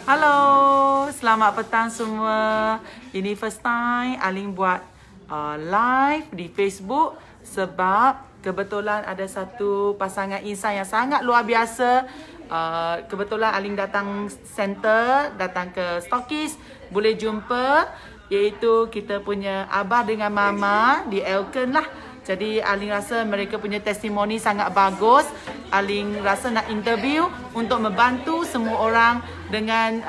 Halo, selamat petang semua. Ini first time Aling buat live di Facebook sebab kebetulan ada satu pasangan insan yang sangat luar biasa. Kebetulan Aling datang center, datang ke Stokis, boleh jumpa, iaitu kita punya abah dengan mama di Elkern lah. Jadi Aling rasa mereka punya testimoni sangat bagus. Aling rasa nak interview untuk membantu semua orang dengan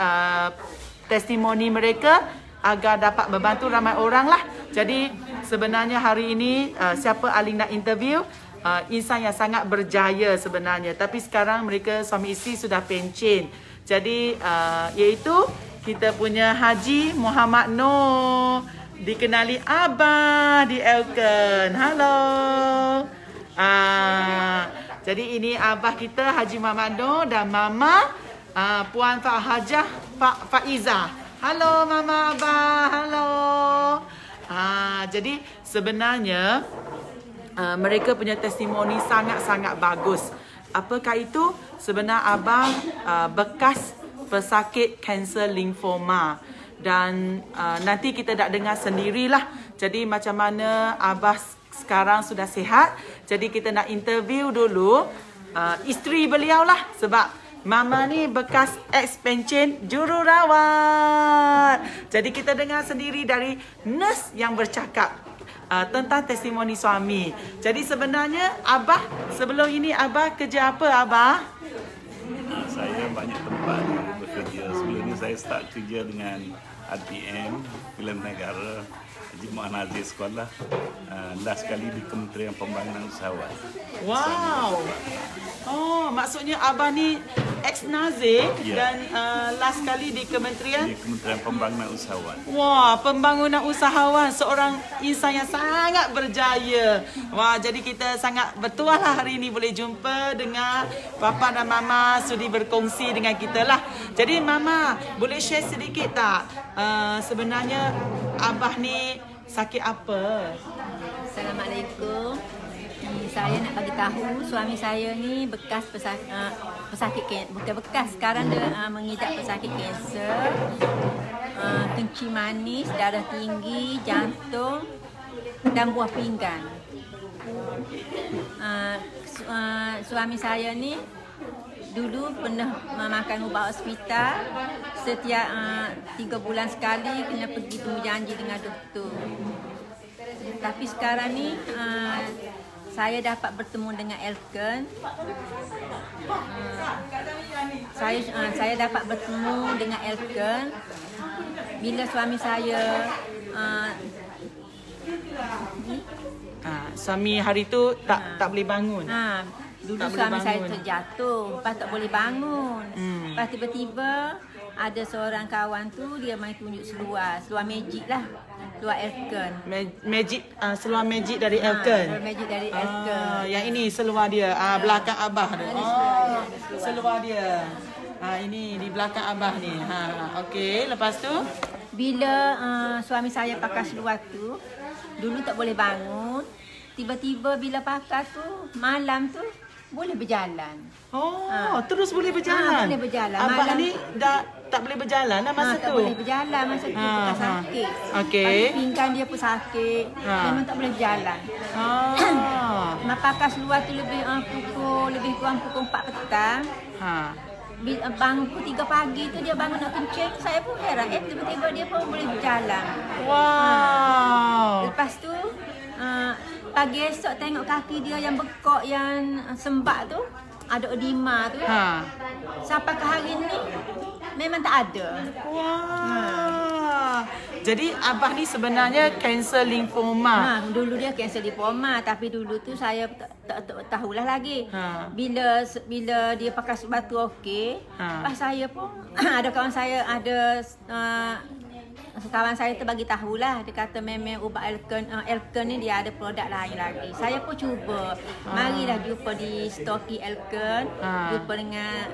testimoni mereka agar dapat membantu ramai orang lah. Jadi sebenarnya hari ini siapa Aling nak interview, insan yang sangat berjaya sebenarnya. Tapi sekarang mereka suami isteri sudah pencen. Jadi iaitu kita punya Haji Muhammad Noor, dikenali Abah di Elkern. Halo. Jadi ini Abah kita Haji Muhammad Noor dan Mama Puan Hajah Faiza. Halo Mama Abah. Halo. Jadi sebenarnya mereka punya testimoni sangat-sangat bagus. Apakah itu? Sebenarnya Abah bekas pesakit kanser limfoma. Dan nanti kita nak dengar sendirilah. Jadi macam mana Abah sekarang sudah sihat. Jadi kita nak interview dulu isteri beliau lah. Sebab Mama ni bekas ex-pencen jururawat. Jadi kita dengar sendiri dari nurse yang bercakap tentang testimoni suami. Jadi sebenarnya Abah, sebelum ini Abah kerja apa Abah? Saya banyak tempat bekerja. Sebelum ni saya start kerja dengan ATM, Filem Negara, Haji Muhammad Nazir Sekolah. Last kali di Kementerian Pembangunan Usahawan. Wow. Oh, maksudnya Abah ni ex-Nazir dan last kali di Kementerian? Di Kementerian Pembangunan Usahawan. Wah, pembangunan usahawan, seorang insan yang sangat berjaya. Wah, jadi kita sangat bertuah lah hari ini boleh jumpa dengan Papa dan Mama sudi berkongsi dengan kita lah. Jadi Mama, boleh share sedikit tak? Sebenarnya Abah ni sakit apa? Assalamualaikum. Saya nak bagi tahu suami saya ni bekas pesakit bukan bekas, sekarang dia mengidap pesakit kanser, kencing manis, darah tinggi, jantung dan buah pinggang. Suami saya ni dulu pernah memakan ubat hospital, setiap 3 bulan sekali kena pergi temu janji dengan doktor. Tapi sekarang ni saya dapat bertemu dengan Elkern. Saya dapat bertemu dengan Elkern bila suami saya suami hari tu tak boleh bangun. Dulu suami saya terjatuh, lepas tak boleh bangun. Lepas tiba-tiba ada seorang kawan tu, dia main tunjuk seluar magic lah. Seluar Elkern. Magic, seluar magic dari Elkern. Magic dari Elkern. Yang ini seluar dia, belakang Abah tu. Seluar dia. Ini di belakang Abah ni. Okey, lepas tu bila suami saya pakai seluar tu, dulu tak boleh bangun. Tiba-tiba bila pakai tu, malam tu boleh berjalan. Terus boleh berjalan. Boleh berjalan. Abah malam ni dah tak boleh berjalan lah masa tu. Tak boleh berjalan masa tu, bukan sakit. Okey. Pinggang dia pun sakit. Memang tak boleh berjalan. Pakai seluar tu lebih kurang pukul 4 petang. Bangun pukul 3 pagi tu dia bangun nak kencing. Saya pun heran. Tiba-tiba dia pun boleh berjalan. Wow. Lepas tu pagi esok tengok kaki dia yang bekok, yang sembak tu, ada edema tu. Sampai ke hari ni memang tak ada. Wah. Jadi Abah ni sebenarnya kanser limfoma. Dulu dia kanser limfoma, tapi dulu tu saya tak tahulah lagi. Bila dia pakai batu okey, pas saya pun ada kawan saya, kawan saya tu bagi tahulah, dia kata memang ubat Elkern ni dia ada produk lain lagi. Saya pun cuba. Marilah jumpa di Stoki Elkern, jumpa dengan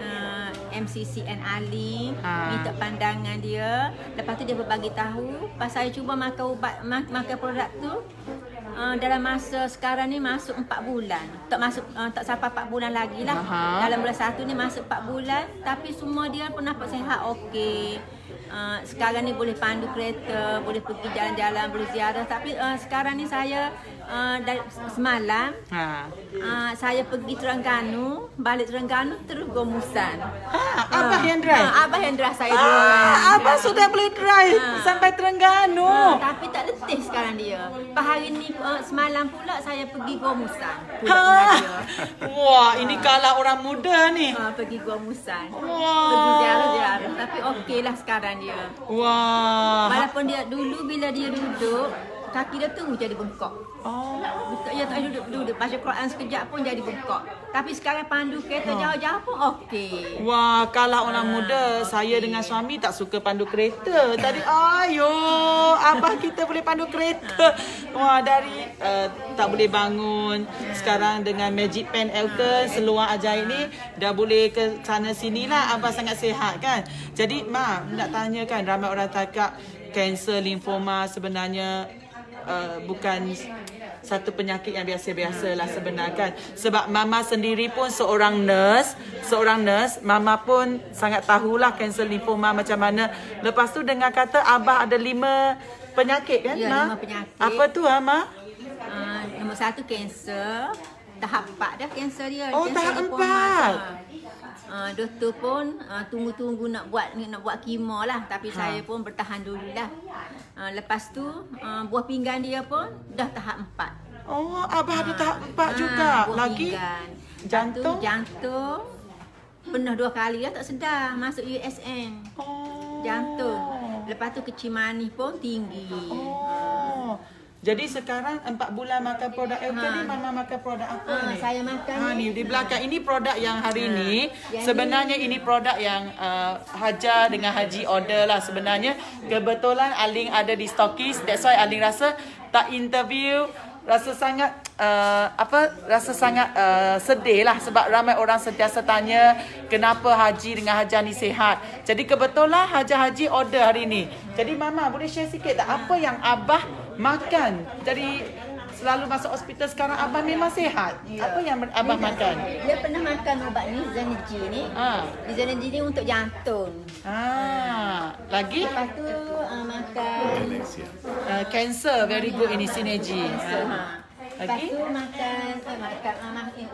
MCCN Ali, minta pandangan dia. Lepas tu dia berbagi tahu, pas saya cuba makan ubat, makan produk tu, dalam masa sekarang ni masuk 4 bulan. Tak sampai 4 bulan lagi lah. Dalam bulan 1 ni masuk 4 bulan. Tapi semua dia pun nampak sihat okey. Sekarang ni boleh pandu kereta, boleh pergi jalan-jalan, boleh ziarah. Tapi sekarang ni saya semalam saya pergi Terengganu, balik Terengganu terus Gomusan. Abah yang drive? Abah yang drive saya dulu. Abah sudah boleh drive sampai Terengganu. Tapi tak letih sekarang dia. Hari ni semalam pula saya pergi Gomusan. Wah, ini kalau orang muda ni. Pergi Gomusan. Wah. Pergi ziarah-ziarah. Tapi okey lah sekarang dia. Wah. Walaupun dia dulu bila dia duduk, kaki dia tu jadi bengkok. Ya tak duduk baca Quran sekejap pun jadi bengkok. Tapi sekarang pandu kereta jauh-jauh pun okey. Wah, kalau orang muda, saya dengan suami tak suka pandu kereta. Tadi ayo, abah kita boleh pandu kereta. Wah, dari tak boleh bangun. Sekarang dengan Magic Pen Elken seluar ajaib ni dah boleh ke sana sini lah. Abah sangat sihat kan. Jadi Ma, nak tanya kan, ramai orang cakap kanser limfoma sebenarnya bukan satu penyakit yang biasa-biasa lah sebenarnya kan. Sebab Mama sendiri pun seorang nurse, Mama pun sangat tahulah kanser limfoma macam mana. Lepas tu dengar kata Abah ada 5 penyakit kan, Ma? 5 penyakit. Apa tu, Ma? Nombor 1 kanser, tahap 4 dah kanser dia. Oh, kanser tahap limfoma. 4. Doktor pun tunggu-tunggu nak buat kemo lah. Tapi saya pun bertahan dululah. Lepas tu buah pinggan dia pun dah tahap 4. Oh, Abah ada tahap 4 juga. Lagi pinggan. jantung? Jantung pernah 2 kali dah tak sedar masuk USN. Jantung. Lepas tu kecil manis pun tinggi. Jadi sekarang 4 bulan makan produk Elken ni, Mama makan produk apa ni? Saya makan ni di belakang. Ini produk yang hari ni. Sebenarnya ini produk yang Hajar dengan Haji order lah sebenarnya. Kebetulan Aling ada di stokis. That's why Aling rasa tak interview. Rasa sangat sedih lah sebab ramai orang sentiasa tanya kenapa Haji dengan Hajar ni sihat. Jadi kebetulan Hajar Haji order hari ni. Jadi Mama boleh share sikit tak apa yang Abah makan? Jadi selalu masuk hospital sekarang Abah memang sihat. Apa yang Abah makan? Dia pernah makan ubat ni, Zenergy ni. Zenergy ni untuk jantung. Lagi? Lepas tu makan cancer, very good ini Synergy. Lepas tu makan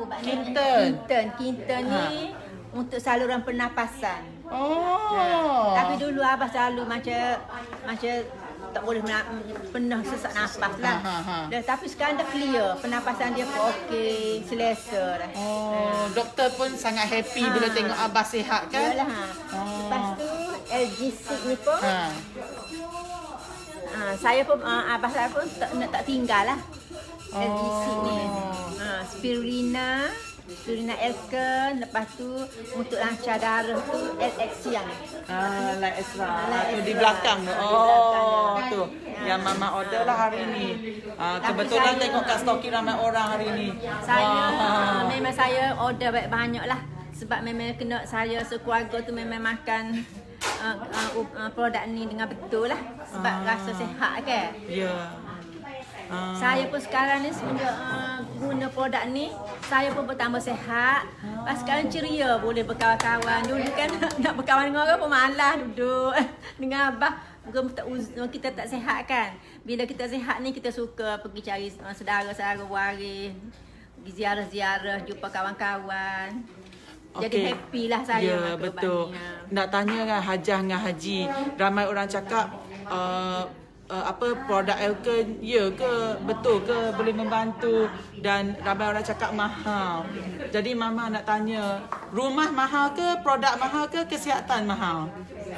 ubat ni. Kinten ni untuk saluran pernafasan. Tapi dulu Abah selalu macam tak boleh pernah sesak nafas lah. Tapi sekarang dah clear. Pernafasan dia pun okey, selesa dah. Doktor pun sangat happy bila tengok Abah sihat kan? Yalah. Lepas tu LG6 ni pun saya pun Abah saya pun tak tinggal lah. LG6 ni. Spirulina Elken. Lepas tu untuk lancar darah tu L-Axian. Like Esra. Tu di belakang tu. Tu. Yang Mama order lah hari ni. Kebetulan tengok kat stoki ramai orang hari ni. Memang saya order banyak lah. Sebab memang kena saya sekeluarga tu memang makan produk ni dengan betul lah. Sebab rasa sihat kan. Ya. Saya pun sekarang ni semenjak guna produk ni, saya pun bertambah sihat. Sekarang ceria, boleh berkawan-kawan. Dulu kan nak berkawan dengan orang pun malas duduk dengan Abah. Kita tak sihat kan. Bila kita sihat ni, kita suka pergi cari saudara-saudara waris, pergi ziarah-ziarah, jumpa kawan-kawan. Jadi happy lah saya. Ya, betul. Nak tanya kan Hajar dengan Haji, ramai orang cakap produk Elken ke betul ke boleh membantu, dan ramai orang cakap mahal. Jadi Mama nak tanya, rumah mahal ke, produk mahal ke, kesihatan mahal?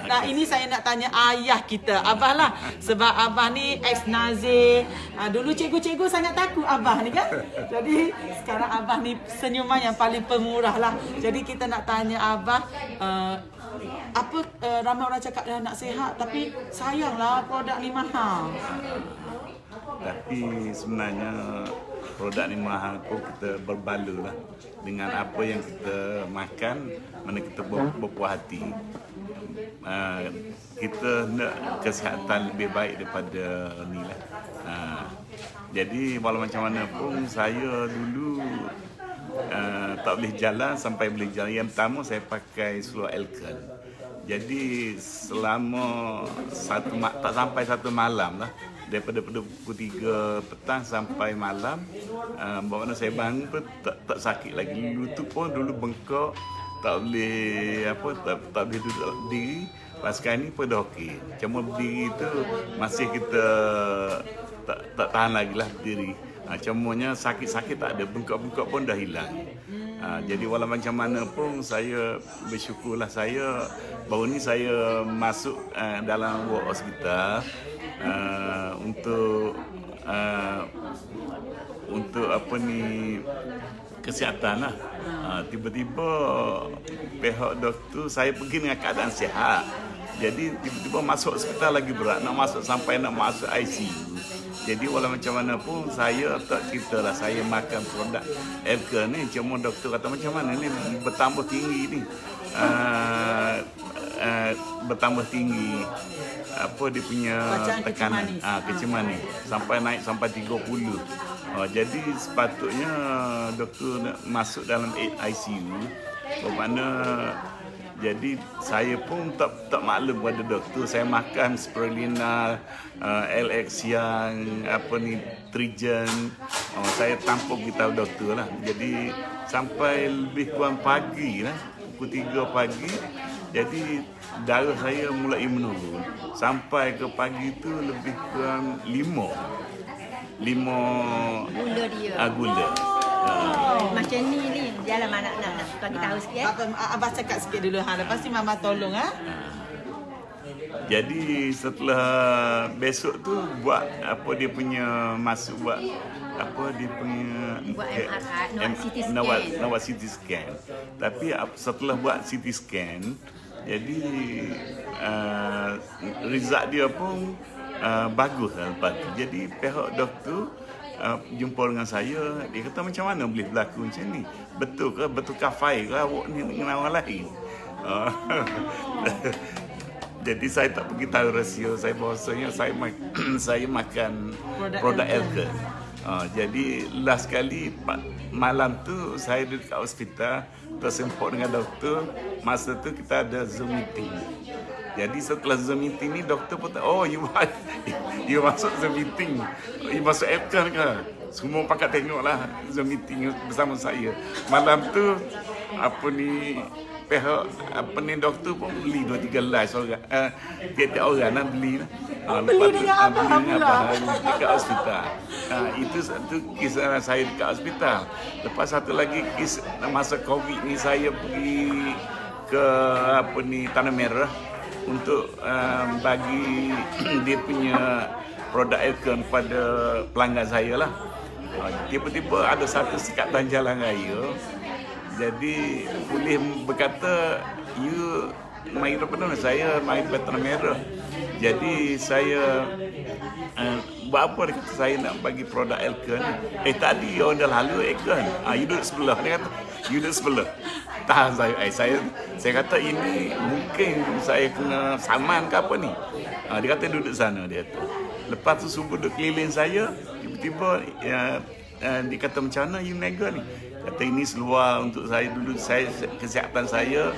Nah, ini saya nak tanya ayah kita, Abah lah. Sebab Abah ni ex-Nazir. Dulu cikgu-cikgu sangat takut Abah ni kan. Jadi sekarang Abah ni senyuman yang paling pemurah lah. Jadi kita nak tanya Abah, ramai orang cakap dah nak sihat, tapi sayanglah produk ni mahal. Tapi sebenarnya produk ni mahal pun kita berbaloi lah dengan apa yang kita makan, mana kita berpuas hati. Kita nak kesihatan lebih baik daripada ni lah. Jadi walau macam mana pun saya dulu tak boleh jalan sampai boleh jalan. Yang pertama saya pakai seluar Elkan. Jadi selama tak sampai satu malam lah, daripada pukul 3 petang sampai malam, bahawa saya bangun pun tak sakit lagi. Lutut pun dulu bengkak, tak boleh tak boleh duduk berdiri. Pas sekarang ni pun dah okey. Cuma berdiri tu masih kita tak tahan lagi lah berdiri. Cumanya sakit-sakit tak ada, bengkak-bengkak pun dah hilang. Jadi walau macam mana pun saya bersyukurlah, saya baru ni saya masuk dalam ward hospital untuk apa ni, kesihatan lah. Tiba-tiba pihak doktor, saya pergi dengan keadaan sihat. Jadi tiba-tiba masuk hospital lagi berat, nak masuk ICU. Jadi walau macam mana pun saya tak cerita lah, saya makan produk Elkan ni. Cuma doktor kata macam mana ni bertambah tinggi ni, bertambah tinggi apa dia punya tekanan, kencing ni sampai naik sampai 30. Jadi sepatutnya doktor masuk dalam ICU. Bermakna jadi saya pun tak maklum pada doktor. Saya makan spirulina, LX yang apa ni, Trigen. Saya tanpa beritahu doktor lah. Jadi sampai lebih kurang pagi lah, pukul 3 pagi. Jadi darah saya mulai menurun. Sampai ke pagi tu lebih kurang 5 gula dia. Gula. Macam ni jalan nak bagi tahu sikit. Abah cakap sikit dulu, lepas ni Mama tolong. Jadi setelah besok tu buat apa dia punya buat MRI, nak buat CT scan. Tapi setelah buat CT scan, jadi result dia pun bagus lah lepas tu. Jadi pihak doktor jumpa dengan saya, dia kata macam mana boleh berlaku macam ni? Betul ke fail ke awak ni dengan orang lain? Jadi saya tak pergi tahu rahsia saya, bahawasanya saya makan produk Elkan. Jadi last kali malam tu saya duduk kat hospital, tersemput dengan doktor. Masa tu kita ada Zoom meeting. Jadi setelah Zoom meeting ni, doktor pun tak, you masuk Zoom meeting, you masuk Elkan ke? Semua pakat tengoklah Zoom meeting bersama saya. Malam tu pihak doktor pun beli 2-3 live orang, tiap-tiap orang nak beli lah. Beli dengan Abah pula dekat hospital. Itu satu kisah saya dekat hospital. Lepas satu lagi kisah masa Covid ni, saya pergi ke Tanah Merah untuk bagi dia punya produk Elkan pada pelanggan saya lah. Tiba-tiba ada satu sekatan jalan raya. Jadi polis berkata, you main apa, saya main Tanah Merah. Jadi saya buat apa, dia kata saya nak bagi produk Elkan. Tadi orang dah lalu Elkan. You duduk sebelah. Dia kata, you duduk sebelah. Tahan saya kata ini mungkin saya kena saman ke apa ni. Dia kata duduk sana, dia kata. Lepas tu subuh duduk keliling saya, tiba-tiba dia kata macam mana you nega ni? Kata ini seluar untuk saya dulu, kesihatan saya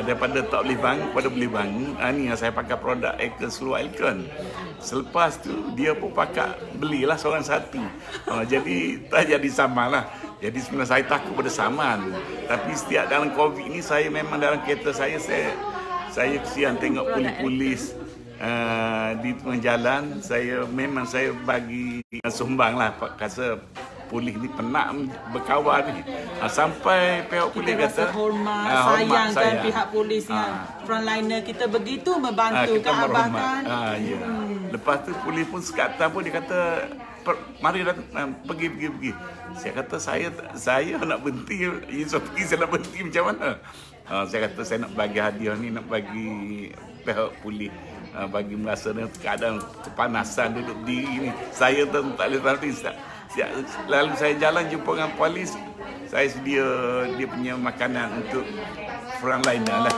daripada tak boleh bangun pada boleh bangun. Ni yang saya pakai produk Elkan, seluar Elkan. Selepas tu dia pun belilah seorang satu. Jadi tak jadi sama lah. Jadi sebenarnya saya takut pada saman. Tapi setiap dalam Covid ni, saya memang dalam kereta saya kesian tengok polis-polis di tengah jalan. Saya bagi sumbang lah, kata polis ni penat berkawan ni. Sampai pihak polis kata hormat, sayangkan pihak polis yang frontliner kita begitu membantu kan Abah kan. Ya. Lepas tu polis pun sekatan pun dia kata, mari pergi. Saya kata saya nak berhenti, saya nak berhenti macam mana? Saya kata saya nak bagi hadiah ni, nak bagi pihak polis, bagi merasa keadaan kepanasan duduk diri ni. Saya tak boleh berhenti. Lalu saya jalan jumpa dengan polis, saya sedia dia punya makanan untuk frontliner lah.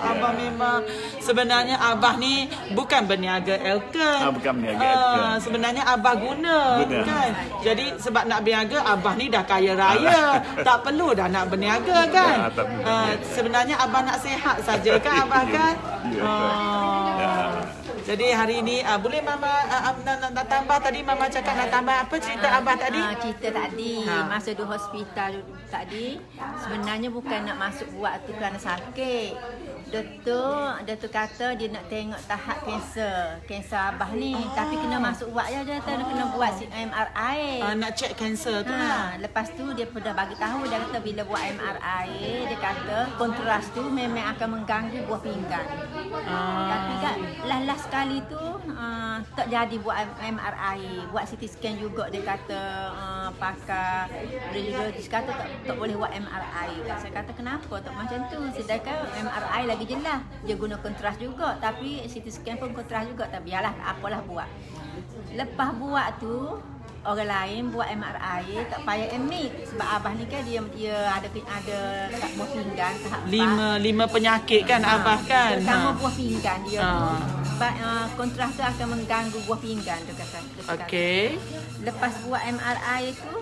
Abah memang sebenarnya Abah ni bukan berniaga Elkan. Bukan berniaga Elkan. Sebenarnya Abah guna kan. Jadi sebab nak berniaga, Abah ni dah kaya raya. Tak perlu dah nak berniaga kan. Sebenarnya Abah nak sihat saja kan Abah kan. Jadi hari ini boleh Mama nak tambah tadi Mama cakap nak tambah apa cerita Abah tadi? Cerita tadi masa di hospital tadi sebenarnya bukan nak masuk buat tu kerana sakit. Doktor kata dia nak tengok tahap kanser Abah ni, tapi kena masuk buat je, dia kena buat MRI. Nak check kanser tu lah. Lepas tu dia dah bagi tahu, dia kata bila buat MRI dia kata kontras tu memang akan mengganggu buah pinggang. Tapi kan last sekali tu tak jadi buat MRI, buat CT scan juga dia kata pakar radiologis kata tak boleh buat MRI. Saya kata kenapa tak macam tu, sedangkan MRI lagi jelas dia guna kontras juga, tapi CT scan pun kontras juga, tapi biarlah apalah buat. Lepas buat tu orang lain buat MRI tak payah admit sebab Abah ni kan dia ada kat buah pinggang tahap 5 penyakit kan Abah kan. Terutama buah pinggang dia sebab kontras tu akan mengganggu buah pinggang dia kata. Okey. Lepas buat MRI tu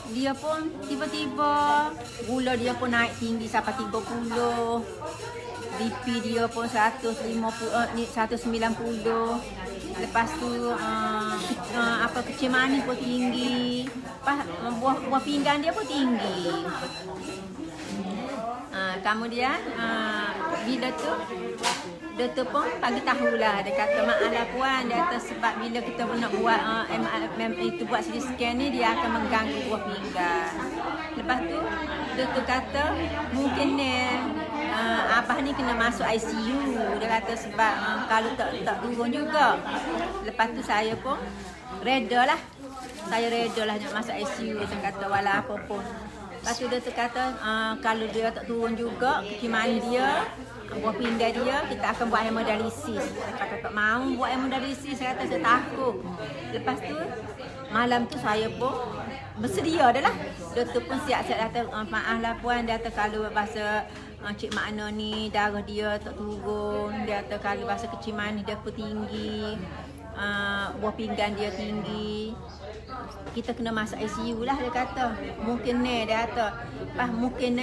dia pun tiba-tiba gula dia pun naik tinggi sampai 30. BP dia pun 190 190. Lepas tu kecil manis pun tinggi. Buah pinggang dia pun tinggi. Kemudian bila tu doktor pun bagi tahulah, dia kata maaflah puan, dia kata sebab bila kita nak buat itu buat CT scan ni dia akan mengganggu buah pinggang. Lepas tu doktor kata mungkin Abah ni kena masuk ICU, dia kata sebab kalau tak turun juga. Lepas tu saya pun reda lah nak masuk ICU, saya kata walau apa pun. Lepas tu doktor kata kalau dia tak turun juga kecil manis dia, buah pinggang dia, kita akan buat hemodialisis. Saya kata tak mahu buat hemodialisis, saya kata saya takut. Lepas tu malam tu saya pun bersedia dah lah. Doktor pun siap-siap kata maaflah puan, dia kata kalau bahasa Cik Makna ni darah dia tak turun, dia kata kalau bahasa kecil manis dia pun tinggi, buah pinggang dia tinggi, kita kena masuk ICU lah, dia kata. Mungkin dia kata mungkin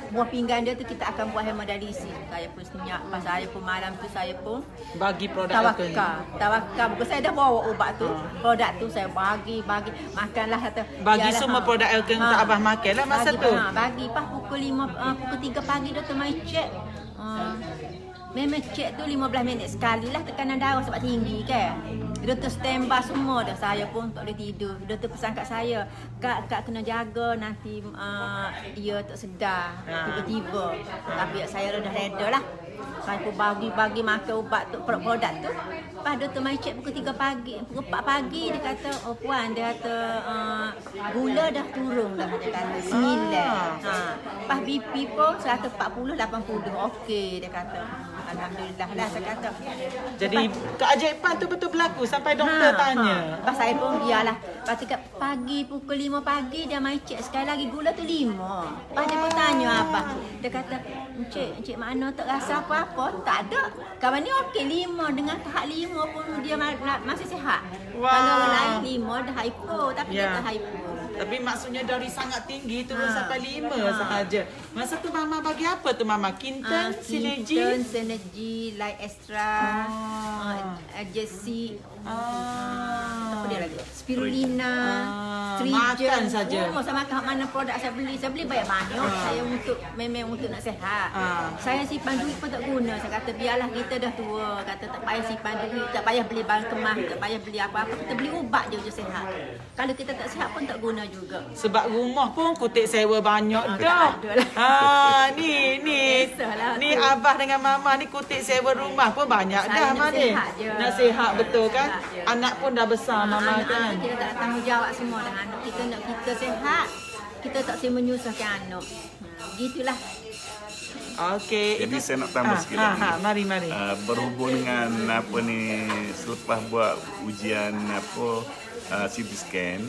buah pinggang dia tu kita akan buat hemodialisis. Saya pun senyap. Pas saya pun malam tu saya pun bagi produk tawakal. Bukan saya dah bawa ubat tu. Produk tu saya bagi makanlah, kata. Bagi semua produk Elkan untuk Abah makan lah masa tu. Bagi pas pukul 3 pagi doktor mai check. Memang cek tu 15 minit sekali lah tekanan darah sebab tinggi kan. Doktor standby semua dah, saya pun tak boleh tidur. Doktor pesan kat saya, Kak kena jaga nanti dia tak sedar tiba-tiba. Tapi saya dah reda lah. Saya pun bagi makan ubat tu, produk tu. Lepas doktor mai cek pukul 3 pagi, pukul 4 pagi dia kata, oh puan, dia kata gula dah turun dah, dia kata 9. Lepas BP pun 140/80. Okey dia kata. Alhamdulillah lah saya kata. Jadi keajaiban tu betul berlaku sampai doktor tanya. Lepas saya pun biarlah. Lepas tu pagi pukul 5 pagi dia mai cek sekali lagi gula tu 5. Lepas dia pun tanya Abah. Dia kata, Encik Makna tak rasa apa-apa? Tak ada. Kawan ni okey 5 dengan tahap 5 pun dia masih sihat. Kalau orang lain 5 dah hypo, tapi dia tak hypo. Tapi maksudnya dari sangat tinggi turun sampai 5 sahaja. Masa tu Mama bagi apa tu Mama? Kinten, Synergy, Light Extra, Jesse, apa dia lagi? Spirulina, makan saja. Saya makan mana produk saya beli banyak-banyak. Saya memang untuk nak sihat. Saya simpan duit pun tak guna. Saya kata biarlah kita dah tua, kata tak payah simpan duit, tak payah beli barang kemas, tak payah beli apa-apa, kita beli ubat je sihat. Kalau kita tak sihat pun tak guna juga. Sebab rumah pun kutip sewa banyak dah. Ni Abah dengan Mama ni kutip sewa rumah pun banyak dah Madi. Nak sihat betul kan? Anak pun dah besar Mama kan. Kita tak tanggungjawab semua dah anak. Kita nak kita sihat, kita tak sempat menyusahkan anak. Gitulah. Okey. Jadi saya nak tambah sikit lagi. Mari. Berhubung dengan apa ni, selepas buat ujian CT scan,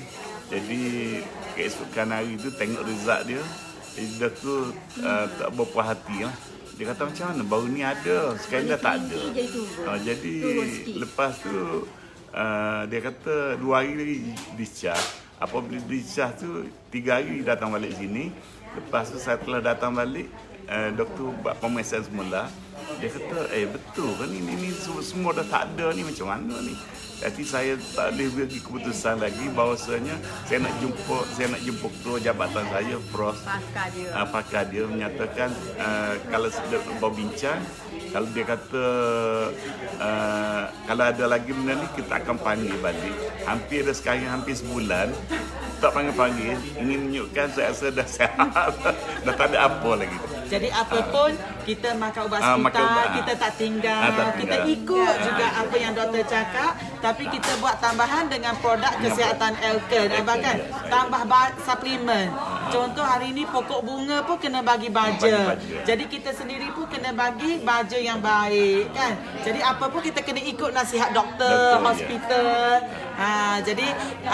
jadi keesokan hari tu tengok result dia, jadi dah tu tak berpuas hati lah. Dia kata macam mana? Baru ni ada, sekarang dah tak ada. Jadi turun. Jadi Turun sikit. lepas tu dia kata 2 hari lagi discharge. Apabila discharge tu 3 hari datang balik sini. Lepas tu setelah datang balik, doktor buat pemeriksaan semula. Dia kata, betul kan ini semua dah tak ada ni, macam mana ni? Jadi saya tak boleh bagi keputusan lagi bahawasanya saya nak jumpa ketua jabatan saya, Prof. Pakar dia menyatakan kalau sudah berbincang, kalau dia kata kalau ada lagi benda ni kita akan panggil balik. Hampir dah sekarang hampir sebulan tak panggil-panggil, ini menunjukkan saya rasa dah sihat. Dah tak ada apa lagi. Jadi apa pun kita makan ubat hospital, kita tak tinggal, kita ikut juga apa yang doktor cakap, tapi kita buat tambahan dengan produk kesihatan Elken, bahkan tambah suplemen. Contoh hari ini pokok bunga pun kena bagi baja. Jadi kita sendiri pun kena bagi baja yang baik kan. Jadi apa pun kita kena ikut nasihat doktor, hospital. Jadi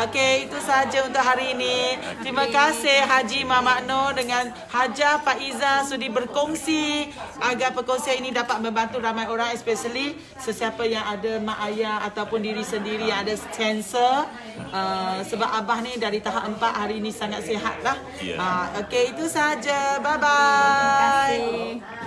okey, itu sahaja untuk hari ini. Terima kasih Haji Mamak Noor dengan Hajah Faiza sudi berkongsi agar perkongsian ini dapat membantu ramai orang, especially sesiapa yang ada mak ayah ataupun diri sendiri yang ada kanser. Sebab Abah ni dari tahap 4 hari ini sangat sihat lah. Okey, itu sahaja. Bye bye. Terima kasih.